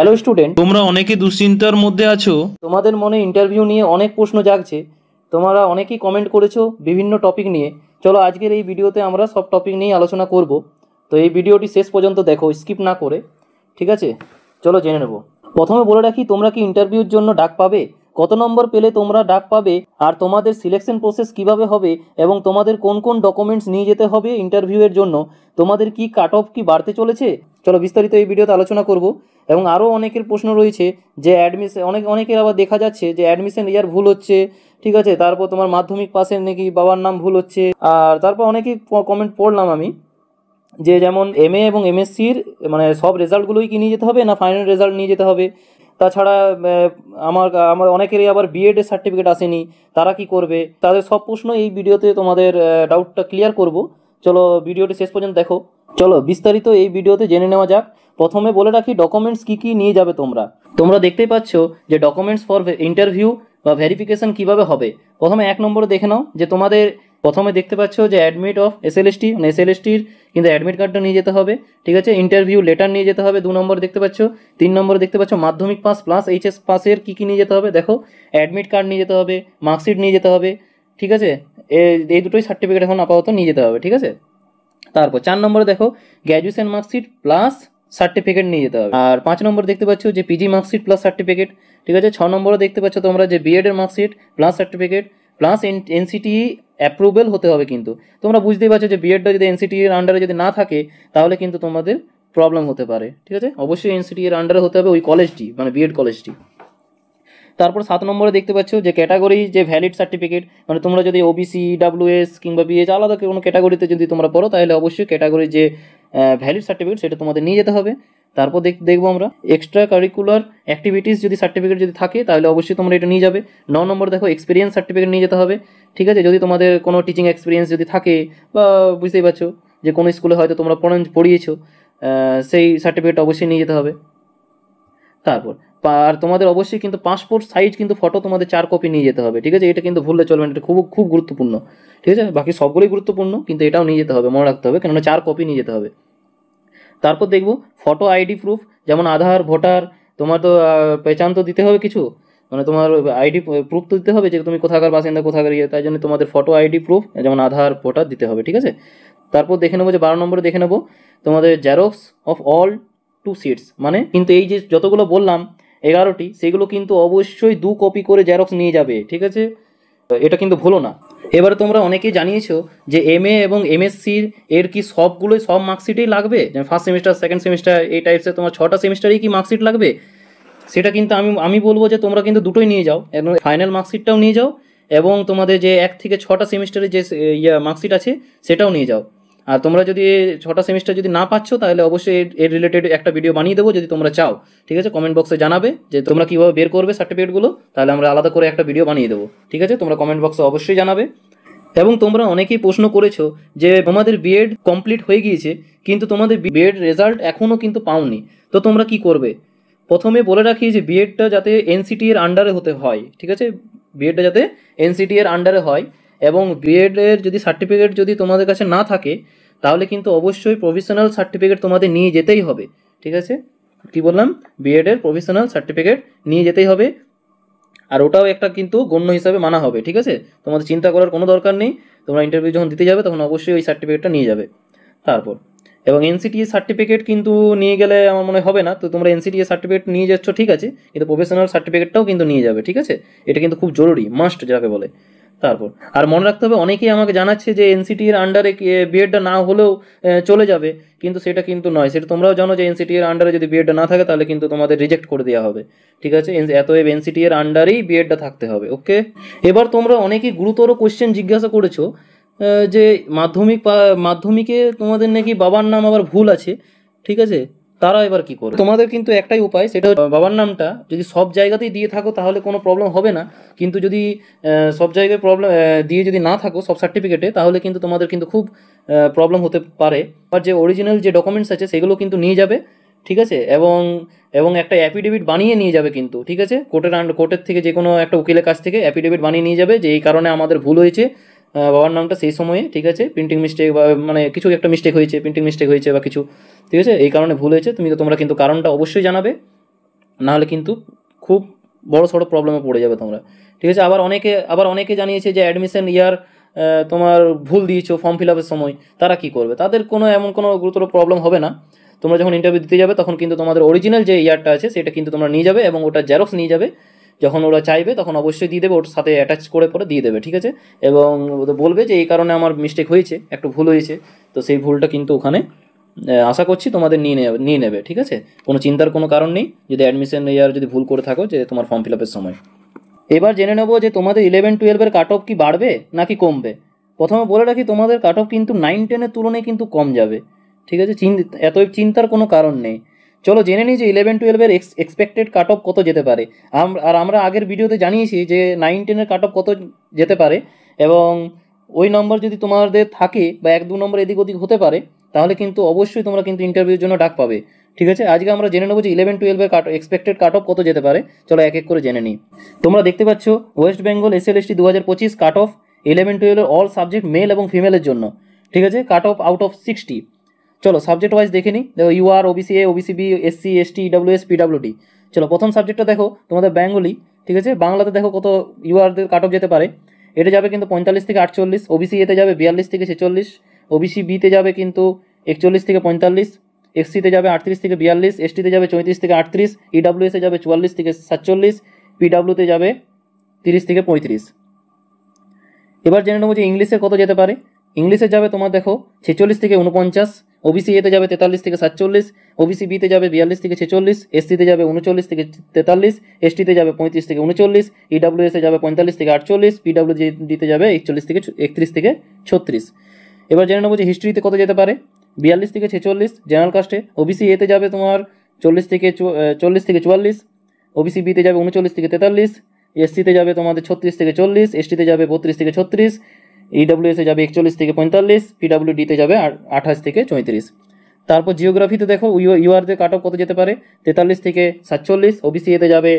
Hello student, তোমরা অনেকে দুশ্চিন্তার মধ্যে আছো। তোমাদের মনে ইন্টারভিউ নিয়ে অনেক প্রশ্ন জাগছে। তোমরা অনেকেই কমেন্ট করেছো বিভিন্ন টপিক নিয়ে। চলো আজকের এই ভিডিওতে আমরা সব টপিক নিয়ে আলোচনা করব। তো এই ভিডিওটি শেষ পর্যন্ত দেখো, স্কিপ না করে, ঠিক আছে? চলো জেনে নেব। প্রথমে বলে রাখি, তোমরা কি ইন্টারভিউর জন্য ডাক পাবে, কত নম্বর পেলে তোমরা ডাক পাবে, আর তোমাদের সিলেকশন প্রসেস কিভাবে হবে, এবং তোমাদের কোন কোন ডকুমেন্টস নিয়ে যেতে হবে ইন্টারভিউয়ের জন্য, তোমাদের কি কাট অফ কি বাড়তে চলেছে, চলো বিস্তারিত এই ভিডিওতে আলোচনা করব। এবং আরও অনেকের প্রশ্ন রয়েছে যে অ্যাডমিশন, অনেকের আবার দেখা যাচ্ছে যে অ্যাডমিশন ইয়ার ভুল হচ্ছে, ঠিক আছে? তারপর তোমার মাধ্যমিক পাসের নাকি বাবার নাম ভুল হচ্ছে। আর তারপর অনেকেই কমেন্ট পড়লাম আমি, যে যেমন এমএ এবং এমএসসির মানে সব রেজাল্টগুলোই কি নিয়ে যেতে হবে, না ফাইনাল রেজাল্ট নিয়ে যেতে হবে। তাছাড়া আমার আমার অনেকেরই আবার বিএডের সার্টিফিকেট আসেনি, তারা কি করবে, তাদের সব প্রশ্ন এই ভিডিওতে তোমাদের ডাউটটা ক্লিয়ার করব। চলো ভিডিওটি শেষ পর্যন্ত দেখো। চলো বিস্তারিত এই ভিডিওতে জেনে নেওয়া যাক। প্রথমে বলে রাখি ডকুমেন্টস কী কী নিয়ে যাবে তোমরা। তোমরা দেখতেই পাচ্ছ যে ডকুমেন্টস ফর ইন্টারভিউ বা ভেরিফিকেশন কিভাবে হবে। প্রথমে 1 নম্বরে দেখে নাও যে তোমাদের প্রথমে দেখতে পাচ্ছ যে অ্যাডমিট অফ এসএলএসটি, মানে এসএলএসটির কিন্তু অ্যাডমিট কার্ডটা নিয়ে যেতে হবে, ঠিক আছে? ইন্টারভিউ লেটার নিয়ে যেতে হবে 2 নম্বরে দেখতে পাচ্ছ। 3 নম্বরে দেখতে পাচ্ছ মাধ্যমিক পাস প্লাস এইচএস পাসের কী কী নিয়ে যেতে হবে। দেখো, অ্যাডমিট কার্ড নিয়ে যেতে হবে, মার্কশিট নিয়ে যেতে হবে, ঠিক আছে? এই দুটোই সার্টিফিকেট এখন আপাতত নিয়ে যেতে হবে, ঠিক আছে? তারপর 4 নম্বরে দেখো গ্র্যাজুয়েশন মার্কশিট প্লাস সার্টিফিকেট নিয়ে যেতে হবে। আর 5 নম্বরে দেখতে পাচ্ছ যে পিজি মার্কশিট প্লাস সার্টিফিকেট, ঠিক আছে? 6 নম্বরে দেখতে পাচ্ছ তোমরা যে বিএডের marksheet plus certificate plus NCT approval হতে হবে। কিন্তু তোমরা বুঝতেই পারছো যে বিএডটা যদি এনসিটি এর আন্ডারে যদি না থাকে তাহলে কিন্তু তোমাদের প্রবলেম হতে পারে, ঠিক আছে? অবশ্যই এনসিটি এর আন্ডারে হতে হবে ওই কলেজটি, মানে বিএড কলেজটি। তারপর 7 নম্বরে দেখতে পাচ্ছ যে ক্যাটাগরি যে ভ্যালিড সার্টিফিকেট, মানে তোমরা যদি ওবিসি, ডাব্লিউএস কিংবা বিএইচ আলাদা কোনো ক্যাটাগরিতে যদি তোমরা পড়ো তাহলে অবশ্যই ক্যাটাগরির যে ভ্যালিড সার্টিফিকেট সেটা তোমাদের নিয়ে যেতে হবে। তারপর দেখবো আমরা এক্সট্রা কারিকুলার অ্যাক্টিভিটিস যদি সার্টিফিকেট যদি থাকে তাহলে অবশ্যই তোমরা এটা নিয়ে যাবে। 9 নম্বর দেখো এক্সপিরিয়েন্স সার্টিফিকেট নিয়ে যেতে হবে, ঠিক আছে? যদি তোমাদের কোনো টিচিং এক্সপিরিয়েন্স যদি থাকে, বা বুঝতেই পারছো যে কোনো স্কুলে হয়তো তোমরা পড়িয়েছো, সেই সার্টিফিকেট অবশ্যই নিয়ে যেতে হবে। তারপর আর তোমাদের অবশ্যই কিন্তু পাসপোর্ট সাইজ কিন্তু ফটো তোমাদের 4 কপি নিয়ে যেতে হবে, ঠিক আছে? এটা কিন্তু ভুললে চলবে না, এটা খুব খুব গুরুত্বপূর্ণ, ঠিক আছে? বাকি সবগুলোই গুরুত্বপূর্ণ কিন্তু এটাও নিয়ে যেতে হবে, মনে রাখতে হবে, কেননা 4 কপি নিয়ে যেতে হবে। তারপর দেখবো ফটো আইডি প্রুফ, যেমন আধার, ভোটার, তোমার তো পেচান তো দিতে হবে কিছু, মানে তোমার আইডি প্রুফ তো দিতে হবে যে তুমি কোথাকার বাসিন্দা, কোথাকার ইয়ে, তাই জন্য তোমাদের ফটো আইডি প্রুফ যেমন আধার, ভোটার দিতে হবে, ঠিক আছে? তারপর দেখে নেবো যে 12 নম্বরে দেখে নেবো তোমাদের জেরক্স অফ অল 2 সিটস, মানে কিন্তু এই যে যতগুলো বললাম 11টি, সেগুলো কিন্তু অবশ্যই 2 কপি করে জেরক্স নিয়ে যাবে, ঠিক আছে? এটা কিন্তু ভুলো না। এবারে তোমরা অনেকেই জানিয়েছো যে এমএ এবং এমএসসির এর কি সবগুলোই সব মার্কশিটেই লাগবে, যেমন ফার্স্ট সেমিস্টার, সেকেন্ড সেমিস্টার, এই টাইপসের তোমার 6টা সেমিস্টারেই কি মার্কশিট লাগবে? সেটা কিন্তু আমি বলবো যে তোমরা কিন্তু দুটোই নিয়ে যাও, এবং ফাইনাল মার্কশিটটাও নিয়ে যাও, এবং তোমাদের যে 1 থেকে 6টা সেমিস্টারের যে মার্কশিট আছে সেটাও নিয়ে যাও। আর তোমরা যদি 6টা সেমিস্টার যদি না পাচ্ছ তাহলে অবশ্যই এর রিলেটেড একটা ভিডিও বানিয়ে দেবো যদি তোমরা চাও, ঠিক আছে? কমেন্ট বক্সে জানাবে যে তোমরা কীভাবে বের করবে সার্টিফিকেটগুলো, তাহলে আমরা আলাদা করে একটা ভিডিও বানিয়ে দেবো, ঠিক আছে? তোমরা কমেন্ট বক্সে অবশ্যই জানাবে। এবং তোমরা অনেকেই প্রশ্ন করেছো যে তোমাদের বিএড কমপ্লিট হয়ে গিয়েছে কিন্তু তোমাদের বিএড রেজাল্ট এখনও কিন্তু পাওনি, তো তোমরা কি করবে? প্রথমে বলে রাখি যে বিএডটা যাতে এনসিটি এর আন্ডারে হতে হয়, ঠিক আছে? বিএডটা যাতে এনসিটি এর আন্ডারে হয়, এবং বিএডের যদি সার্টিফিকেট যদি তোমাদের কাছে না থাকে তাহলে কিন্তু অবশ্যই প্রফেশনাল সার্টিফিকেট তোমাদের নিয়ে যেতেই হবে, ঠিক আছে? কি বললাম? বিএডের প্রফেশনাল সার্টিফিকেট নিয়ে যেতেই হবে, আর ওটাও একটা কিন্তু গণ্য হিসাবে মানা হবে, ঠিক আছে? তোমাদের চিন্তা করার কোনো দরকার নেই, তোমরা ইন্টারভিউ যখন দিতে যাবে তখন অবশ্যই ওই সার্টিফিকেটটা নিয়ে যাবে। তারপর এবং এনসিটিএ সার্টিফিকেট কিন্তু নিয়ে গেলে আমার মনে হবে না, তো তোমরা এনসিটিএ সার্টিফিকেট নিয়ে যাচ্ছ, ঠিক আছে, কিন্তু প্রফেশনাল সার্টিফিকেটটাও কিন্তু নিয়ে যাবে, ঠিক আছে? এটা কিন্তু খুব জরুরি, মাস্ট যাকে বলে। তারপর আর মনে রাখতে হবে, অনেকেই আমাকে জানাচ্ছে যে এনসিটি এর আন্ডারে বিএডটা না হলেও চলে যাবে, কিন্তু সেটা কিন্তু নয়। সেটা তোমরাও জানো যে এনসিটি এর আন্ডারে যদি বিএডটা না থাকে তাহলে কিন্তু তোমাদের রিজেক্ট করে দেওয়া হবে, ঠিক আছে? এতএব এনসিটি এর আন্ডারেই বিএডটা থাকতে হবে, ওকে? এবার তোমরা অনেকেই গুরুতর কোশ্চেন জিজ্ঞাসা করেছো যে মাধ্যমিকে তোমাদের নাকি বাবার নাম আবার ভুল আছে, ঠিক আছে? তারা এবার কি করে? তোমাদের কিন্তু একটাই উপায়, সেটা বাবার নামটা যদি সব জায়গাতেই দিয়ে থাকো তাহলে কোনো প্রবলেম হবে না, কিন্তু যদি সব জায়গায় প্রবলেম দিয়ে যদি না থাকো সব সার্টিফিকেটে, তাহলে কিন্তু তোমাদের কিন্তু খুব প্রবলেম হতে পারে। আর যে অরিজিনাল যে ডকুমেন্টস আছে সেগুলো কিন্তু নিয়ে যাবে, ঠিক আছে? এবং একটা অ্যাফিডেভিট বানিয়ে নিয়ে যাবে কিন্তু, ঠিক আছে? কোর্টের থেকে যে কোনো একটা উকিলের কাছ থেকে অ্যাফিডেভিট বানিয়ে নিয়ে যাবে যে এই কারণে আমাদের ভুল হয়েছে বাবার নামটা সেই সময়ে, ঠিক আছে? প্রিন্টিং মিস্টেক বা মানে কিছু একটা মিস্টেক হয়েছে, প্রিন্টিং মিস্টেক হয়েছে বা কিছু, ঠিক আছে? এই কারণে ভুল হয়েছে, তোমরা কিন্তু কারণটা অবশ্যই জানাবে। নাহলে কিন্তু খুব বড় সড়ো প্রবলেমে পড়ে যাবে তোমরা, ঠিক আছে। আবার অনেকে জানিয়েছে যে অ্যাডমিশন ইয়ার তোমার ভুল দিয়েছো ফর্ম ফিল আপের সময়, তারা কি করবে? তাদের এমন কোনো গুরুতর প্রবলেম হবে না। তোমরা যখন ইন্টারভিউ দিতে যাবে তখন কিন্তু তোমাদের অরিজিনাল যে ইয়ারটা আছে সেটা কিন্তু তোমরা নিয়ে যাবে এবং ওটা জেরক্স নিয়ে যাবে। যখন ওরা চাইবে তখন অবশ্যই দিয়ে দেবে, ওর সাথে অ্যাটাচ করে পরে দিয়ে দেবে, ঠিক আছে। এবং ওদের বলবে যে এই কারণে আমার মিস্টেক হয়েছে, একটু ভুল হয়েছে, তো সেই ভুলটা কিন্তু ওখানে আশা করছি তোমাদের নিয়ে নেবে, ঠিক আছে। কোনো চিন্তার কোনো কারণ নেই যদি অ্যাডমিশন ইয়ার যদি ভুল করে থাকো যে তোমার ফর্ম ফিল আপের সময়। এবার জেনে নেবো যে তোমাদের 11-12-এর কাট অফ কি বাড়বে নাকি কমবে। প্রথমে বলে রাখি তোমাদের কাট অফ কিন্তু 9-10-এর তুলনায় কিন্তু কম যাবে, ঠিক আছে। এত চিন্তার কোনো কারণ নেই। চলো জেনে নিই যে 11-12-এর এক্সপেক্টেড কাট অফ কত যেতে পারে। আমরা আগের ভিডিওতে জানিয়েছি যে 9-10-এর কাট অফ কত যেতে পারে, এবং ওই নম্বর যদি তোমাদের থাকে বা 1-2 নম্বর এদিক ওদিক হতে পারে, তাহলে কিন্তু অবশ্যই তোমরা কিন্তু ইন্টারভিউর জন্য ডাক পাবে, ঠিক আছে। আজকে আমরা জেনে নেবো যে 11-12-এর এক্সপেক্টেড কাট অফ কত যেতে পারে। চলো এক এক করে জেনে নিই। তোমরা দেখতে পাচ্ছ West Bengal SLST 2025 cut off 11-12-এর অল সাবজেক্ট মেল এবং ফিমেলের জন্য, ঠিক আছে, কাট অফ আউট অফ 60। চলো সাবজেক্ট ওয়াইজ দেখে নিই। দেখো UR, OBCA, OBCB, SC, ST, EWS, PWD। চলো প্রথম সাবজেক্টটা দেখো তোমাদের বেঙ্গলি, ঠিক আছে। বাংলাতে দেখো কত URদের কাট অফ যেতে পারে। এটা যাবে কিন্তু 45 থেকে 48, OBCA-তে যাবে 42 থেকে 46, OBCB-তে যাবে কিন্তু 41 থেকে 45, SC-তে যাবে 38 থেকে 42, ST-তে যাবে 34 থেকে 38, EWS-এ যাবে 44 থেকে 47, PW-তে যাবে 30 থেকে 35। এবার জেনে নেবো যে ইংলিশে কত যেতে পারে। ইংলিশে যাবে তোমার দেখো 46 থেকে 49, OBCA-তে যাবে 43 থেকে 47, OBCB-তে যাবে 42 থেকে 46, SC-তে যাবে 39 থেকে 43, ST-তে যাবে 35 থেকে 39, EWS-এ যাবে 45 থেকে 48, PWD-তে যাবে 41 থেকে 31 থেকে 36। এবার জেনে নেবো যে হিস্ট্রিতে কত যেতে পারে। 42 থেকে 46 জেনারেল কাস্টে। OBCA-তে যাবে তোমার 40 থেকে 44, OBCB-তে যাবে 39 থেকে 43, SC-তে যাবে তোমাদের 36 থেকে 40, ST-তে যাবে 32 থেকে 36, EWS-এ যাবে 41 থেকে 45, PWD-তে যাবে 28 থেকে 34। তারপর জিওগ্রাফিতে দেখো UR-দের কাট অফ কত যেতে পারে। 43 থেকে 47, OBCA-তে যাবে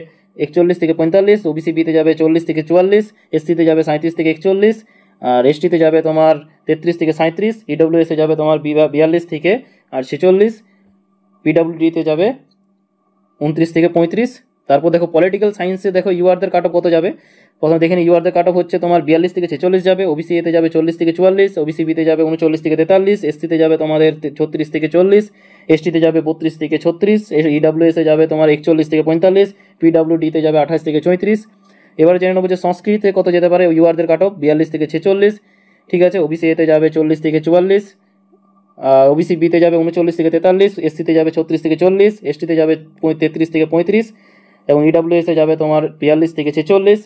41 থেকে 45, OBCB-তে যাবে 40 থেকে 44, SC-তে যাবে 37 থেকে 41, আর ST-তে যাবে তোমার 33 থেকে 37, EWS-এ যাবে তোমার 42 থেকে 46, PWD-তে যাবে 29 থেকে 35। তারপর দেখো পলিটিক্যাল সায়েন্সে দেখো UR-দের কাট অফ কত যাবে। প্রথমে দেখে নিই UR-দের কাট অফ হচ্ছে তোমার 42 থেকে 46 যাবে, OBCA-তে যাবে 40 থেকে 44, OBCB-তে যাবে 39 থেকে 43, SC-তে যাবে তোমাদের 36 থেকে 40, ST-তে যাবে 32 থেকে 36, EWS-এ যাবে তোমার 41 থেকে 45, PWD-তে যাবে 28 থেকে 34। এবারে জেনে নেবো যে সংস্কৃতে কত যেতে পারে UR-দের কাট অফ। 42 থেকে 46, ঠিক আছে। OBCA-তে যাবে 40 থেকে 44, OBCB-তে যাবে 39 থেকে 43, SC-তে যাবে 36 থেকে 40, ST-তে যাবে 33 থেকে 35, এবং EWS-এ যাবে তোমার 42 থেকে 46,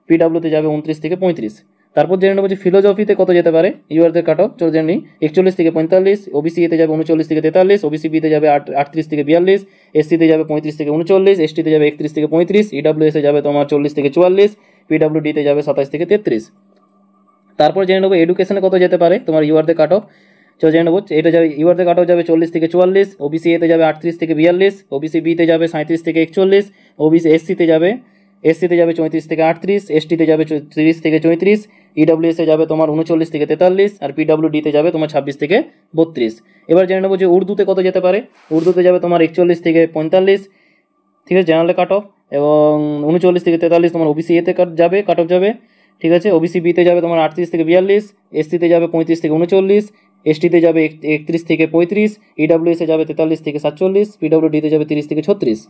PW-তে যাবে 29 থেকে 35। তারপর জেনে নেবো যে ফিলোজফিতে কত যেতে পারে UR-দের কাট অফ। চলো জেনে নিই। 41 থেকে 45, OBCA-তে যাবে 39 থেকে 43, OBCB-তে যাবে 38 থেকে 42, SC-তে যাবে 35 থেকে 39, ST-তে যাবে 31 থেকে 35, EWS-এ যাবে তোমার 40 থেকে 44, PWD-তে যাবে 27 থেকে 33। তারপর জেনে নেবো এডুকেশনে কত যেতে পারে তোমার UR-দের কাট অফ। চলো জেনে নেবো এটা যাবে UR-দের কাট অফ যাবে 40 থেকে 44, OBCA-তে যাবে 38 থেকে 42, OBCB-তে যাবে 37 থেকে 41, SC-তে যাবে 34 থেকে 38, ST-তে যাবে 30 থেকে 34, EWS-এ যাবে তোমার 39 থেকে 43, আর PWD-তে যাবে তোমার 26 থেকে 32। এবার জেনে নেবো যে উর্দুতে কত যেতে পারে। উর্দুতে যাবে তোমার 41 থেকে 45, ঠিক আছে, জেনারেল কাট অফ, এবং 39 থেকে 43 তোমার OBCA-তে কাট অফ যাবে, ঠিক আছে। OBCB-তে যাবে তোমার 38 থেকে 42, SC-তে যাবে 35 থেকে 39, ST-তে যাবে 31 থেকে 35, EWS-এ যাবে 43 থেকে 47, PWD-তে যাবে 30 থেকে 36।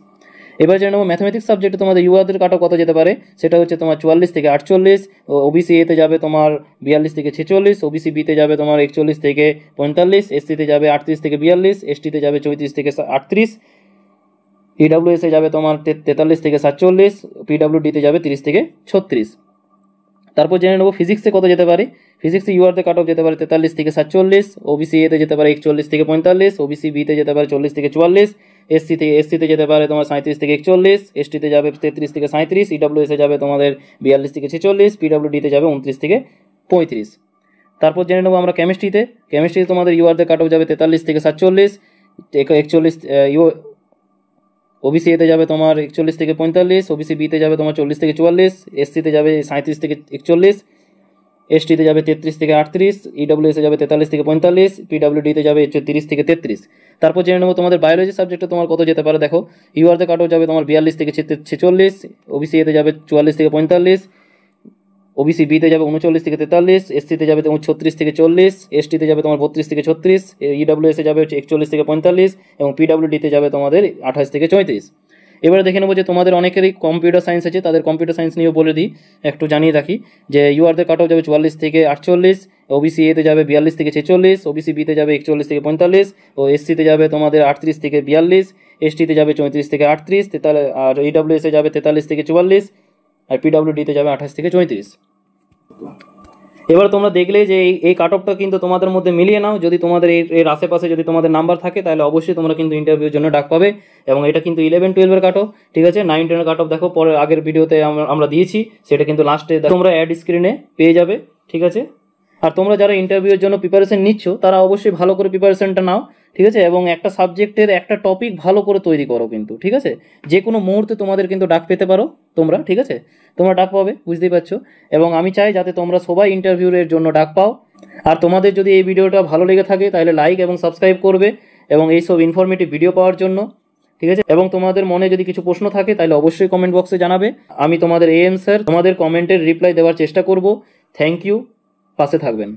এবার জেনে নেবো ম্যাথমেটিক্স সাবজেক্টে তোমাদের UR-দের কাট অফ কত যেতে পারে। সেটা হচ্ছে তোমার 44 থেকে 48, OBCA-তে যাবে তোমার 42 থেকে 46, OBCB-তে যাবে তোমার 41 থেকে 45, SC-তে যাবে 38 থেকে 42, ST-তে যাবে 34 থেকে 38, EWS-এ যাবে তোমার 43 থেকে 47, PWD-তে যাবে 30 থেকে 36। তারপর জেনে নেবো ফিজিক্সে কত যেতে পারে। ফিজিক্সে UR-তে কাট অফ যেতে পারে 43 থেকে 47, OBCA-তে যেতে পারে 41 থেকে 45, OBCB-তে যেতে পারে 40 থেকে 44, SC-তে যেতে পারে তোমার 37 থেকে 41, ST-তে যাবে 33 থেকে 37, EWS-এ যাবে তোমাদের 42 থেকে 46, PWD-তে যাবে 29 থেকে 35। তারপর জেনে নেবো আমরা কেমিস্ট্রিতে তোমাদের UR-দের কাট অফ যাবে 43 থেকে 47, 41, OBCA-তে যাবে তোমার 41 থেকে 45, OBCB-তে যাবে তোমার 40 থেকে 44, SC-তে যাবে 37 থেকে 41, এসটিতে যাবে 33 থেকে 38, ইডব্লিউএসে যাবে 43 থেকে 45, পিডব্লিউডিতে যাবে 30 থেকে 33। তারপর জেনে নেবো তোমাদের বায়োলজি সাবজেক্টে তোমার কত যেতে পারে। দেখো ইউআরতে কাট অফ যাবে তোমার 42 থেকে 46, ওবিসি এতে যাবে 44 থেকে 45, ওবিসি বিতে যাবে 39 থেকে 43, এসসিতে যাবে তোমার 36 থেকে 40, এসটিতে যাবে তোমার 32 থেকে 36, ইডব্লিউএসে যাবে 41 থেকে 45 এবং পিডব্লিউডিতে যাবে তোমাদের 28 থেকে 34। এবারে দেখে নেবো যে তোমাদের অনেকেরই কম্পিউটার সায়েন্স আছে, তাদের কম্পিউটার সায়েন্স নিয়েও বলে দিই, একটু জানিয়ে রাখি যে ইউআরতে কাট অফ যাবে 44 থেকে 48, ওবিসি এতে যাবে 42 থেকে 46, ওবিসি বিতে যাবে 41 থেকে 45 ও এসসিতে যাবে তোমাদের 38 থেকে 42, এসটিতে যাবে 34 থেকে 38, আর ইডব্লিউএসে যাবে 43 থেকে 44 আর পিডব্লিউডিতে যাবে 28 থেকে 34। এবার তোমরা দেখলে যে এই কাট অফটা কিন্তু তোমাদের মধ্যে মিলিয়ে নাও। যদি তোমাদের এর আশেপাশে যদি তোমাদের নাম্বার থাকে তাহলে অবশ্যই তোমরা কিন্তু ইন্টারভিউর জন্য ডাক পাবে। এবং এটা কিন্তু 11-12 কাট অফ, ঠিক আছে। 9-10 কাট অফ দেখো পরে আগের ভিডিওতে আমরা দিয়েছি, সেটা কিন্তু লাস্টে তোমরা অ্যাড স্ক্রিনে পেয়ে যাবে, ঠিক আছে। আর তোমরা যারা ইন্টারভিউর জন্য প্রিপারেশন নিচ্ছ তারা অবশ্যই ভালো করে প্রিপারেশনটা নাও, ঠিক আছে। এবং একটা সাবজেক্টের একটা টপিক ভালো করে তৈরি করো কিন্তু, ঠিক আছে। যে কোনো মুহূর্তে তোমাদের কিন্তু ডাক পেতে পারো তোমরা, ঠিক আছে। তোমরা ডাক পাবে, বুঝতেই পারছো। এবং আমি চাই যাতে তোমরা সবাই ইন্টারভিউয়ের জন্য ডাক পাও। আর তোমাদের যদি এই ভিডিওটা ভালো লেগে থাকে তাহলে লাইক এবং সাবস্ক্রাইব করবে এবং এইসব ইনফরমেটিভ ভিডিও পাওয়ার জন্য, ঠিক আছে। এবং তোমাদের মনে যদি কিছু প্রশ্ন থাকে তাহলে অবশ্যই কমেন্ট বক্সে জানাবে। আমি তোমাদের AM স্যার তোমাদের কমেন্টের রিপ্লাই দেওয়ার চেষ্টা করব। থ্যাংক ইউ, পাশে থাকবেন।